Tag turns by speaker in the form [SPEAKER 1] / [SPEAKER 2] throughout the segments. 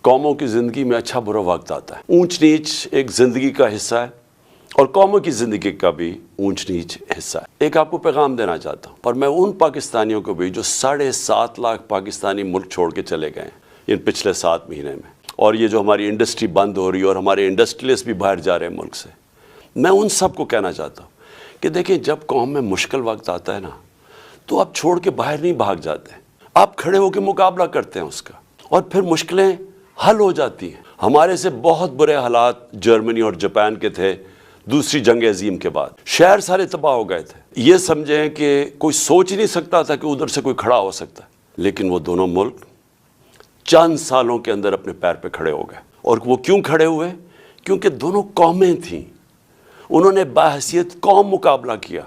[SPEAKER 1] قوموں کی زندگی میں اچھا برا وقت آتا ہے، اونچ نیچ ایک زندگی کا حصہ ہے اور قوموں کی زندگی کا بھی اونچ نیچ حصہ ہے۔ ایک آپ کو پیغام دینا چاہتا ہوں، اور میں ان پاکستانیوں کو بھی جو 7.5 لاکھ پاکستانی ملک چھوڑ کے چلے گئے ہیں ان پچھلے 7 مہینے میں، اور یہ جو ہماری انڈسٹری بند ہو رہی ہے اور ہمارے انڈسٹریلسٹ بھی باہر جا رہے ہیں ملک سے، میں ان سب کو کہنا چاہتا ہوں کہ دیکھیں جب قوم میں مشکل وقت آتا ہے نا تو آپ چھوڑ کے باہر نہیں بھاگ جاتے، آپ کھڑے ہو کے مقابلہ کرتے ہیں اس کا، اور پھر مشکلیں حل ہو جاتی ہیں۔ ہمارے سے بہت برے حالات جرمنی اور جاپان کے تھے دوسری جنگ عظیم کے بعد، شہر سارے تباہ ہو گئے تھے، یہ سمجھیں کہ کوئی سوچ ہی نہیں سکتا تھا کہ ادھر سے کوئی کھڑا ہو سکتا ہے، لیکن وہ دونوں ملک چند سالوں کے اندر اپنے پیر پہ کھڑے ہو گئے۔ اور وہ کیوں کھڑے ہوئے؟ کیونکہ دونوں قومیں تھیں، انہوں نے بحیثیت قوم مقابلہ کیا۔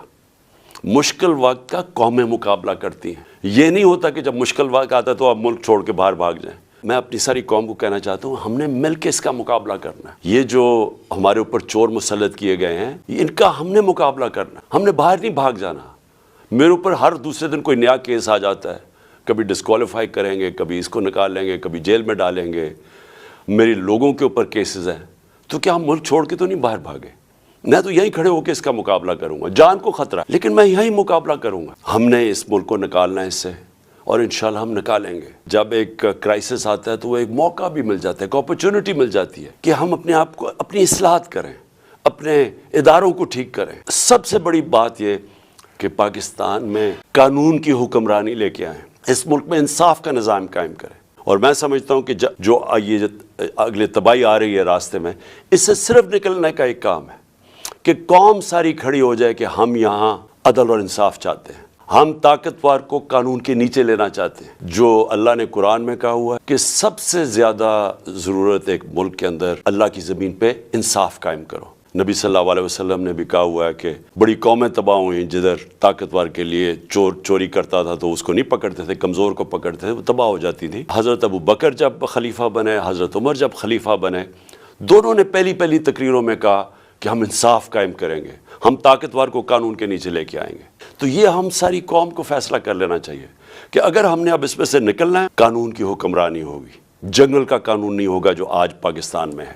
[SPEAKER 1] مشکل وقت کا قومیں مقابلہ کرتی ہیں، یہ نہیں ہوتا کہ جب مشکل وقت آتا ہے تو آپ ملک چھوڑ کے باہر بھاگ جائیں۔ میں اپنی ساری قوم کو کہنا چاہتا ہوں ہم نے مل کے اس کا مقابلہ کرنا ہے۔ یہ جو ہمارے اوپر چور مسلط کیے گئے ہیں ان کا ہم نے مقابلہ کرنا ہے، ہم نے باہر نہیں بھاگ جانا۔ میرے اوپر ہر دوسرے دن کوئی نیا کیس آ جاتا ہے، کبھی ڈسکوالیفائی کریں گے، کبھی اس کو نکال لیں گے، کبھی جیل میں ڈالیں گے، میری لوگوں کے اوپر کیسز ہیں، تو کیا ہم ملک چھوڑ کے تو نہیں باہر بھاگے؟ میں تو یہیں کھڑے ہو کے اس کا مقابلہ کروں گا، جان کو خطرہ ہے لیکن میں یہیں مقابلہ کروں گا۔ ہم نے اس ملک کو نکالنا ہے اس سے، اور انشاءاللہ ہم نکالیں گے۔ جب ایک کرائسس آتا ہے تو وہ ایک موقع بھی مل جاتا ہے، ایک اپرچونٹی مل جاتی ہے کہ ہم اپنے آپ کو اپنی اصلاحات کریں، اپنے اداروں کو ٹھیک کریں۔ سب سے بڑی بات یہ کہ پاکستان میں قانون کی حکمرانی لے کے آئیں، اس ملک میں انصاف کا نظام قائم کریں۔ اور میں سمجھتا ہوں کہ جو یہ اگلے تباہی آ رہی ہے راستے میں، اس سے صرف نکلنے کا ایک کام ہے کہ قوم ساری کھڑی ہو جائے کہ ہم یہاں عدل اور انصاف چاہتے ہیں، ہم طاقتور کو قانون کے نیچے لینا چاہتے ہیں۔ جو اللہ نے قرآن میں کہا ہوا ہے کہ سب سے زیادہ ضرورت ایک ملک کے اندر اللہ کی زمین پہ انصاف قائم کرو۔ نبی صلی اللہ علیہ وسلم نے بھی کہا ہوا ہے کہ بڑی قومیں تباہ ہوئیں جدھر طاقتور کے لیے چور چوری کرتا تھا تو اس کو نہیں پکڑتے تھے، کمزور کو پکڑتے تھے، وہ تباہ ہو جاتی تھی۔ حضرت ابو بکر جب خلیفہ بنے، حضرت عمر جب خلیفہ بنے، دونوں نے پہلی تقریروں میں کہا کہ ہم انصاف قائم کریں گے، ہم طاقتور کو قانون کے نیچے لے کے آئیں گے۔ تو یہ ہم ساری قوم کو فیصلہ کر لینا چاہیے کہ اگر ہم نے اب اس میں سے نکلنا ہے، قانون کی حکمرانی ہوگی، جنگل کا قانون نہیں ہوگا جو آج پاکستان میں ہے۔